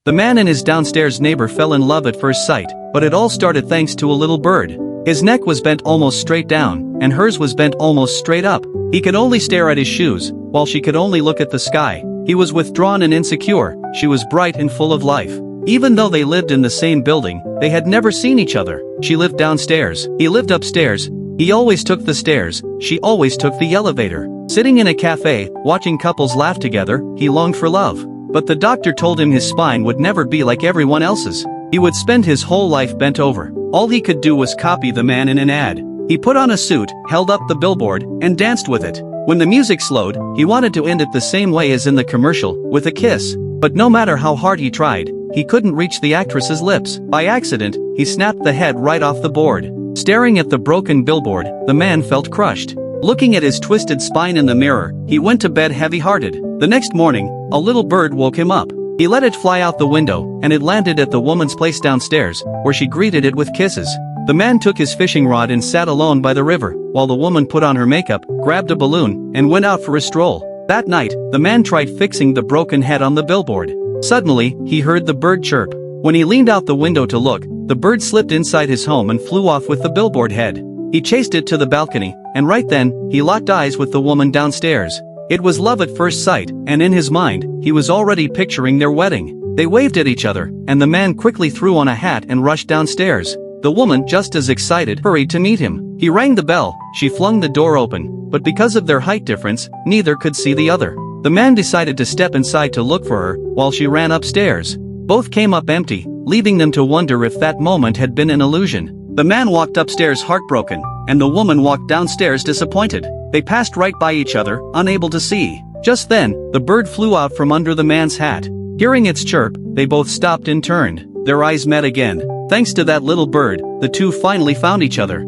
The man and his downstairs neighbor fell in love at first sight, but it all started thanks to a little bird. His neck was bent almost straight down, and hers was bent almost straight up. He could only stare at his shoes, while she could only look at the sky. He was withdrawn and insecure, she was bright and full of life. Even though they lived in the same building, they had never seen each other. She lived downstairs, he lived upstairs. He always took the stairs, she always took the elevator. Sitting in a cafe, watching couples laugh together, he longed for love. But the doctor told him his spine would never be like everyone else's. He would spend his whole life bent over. All he could do was copy the man in an ad. He put on a suit, held up the billboard, and danced with it. When the music slowed, he wanted to end it the same way as in the commercial, with a kiss. But no matter how hard he tried, he couldn't reach the actress's lips. By accident, he snapped the head right off the board. Staring at the broken billboard, the man felt crushed. Looking at his twisted spine in the mirror, he went to bed heavy-hearted. The next morning, a little bird woke him up. He let it fly out the window, and it landed at the woman's place downstairs, where she greeted it with kisses. The man took his fishing rod and sat alone by the river, while the woman put on her makeup, grabbed a balloon, and went out for a stroll. That night, the man tried fixing the broken head on the billboard. Suddenly, he heard the bird chirp. When he leaned out the window to look, the bird slipped inside his home and flew off with the billboard head. He chased it to the balcony, and right then, he locked eyes with the woman downstairs. It was love at first sight, and in his mind, he was already picturing their wedding. They waved at each other, and the man quickly threw on a hat and rushed downstairs. The woman, just as excited, hurried to meet him. He rang the bell, she flung the door open, but because of their height difference, neither could see the other. The man decided to step inside to look for her, while she ran upstairs. Both came up empty, leaving them to wonder if that moment had been an illusion. The man walked upstairs heartbroken, and the woman walked downstairs disappointed. They passed right by each other, unable to see. Just then, the bird flew out from under the man's hat. Hearing its chirp, they both stopped and turned. Their eyes met again. Thanks to that little bird, the two finally found each other.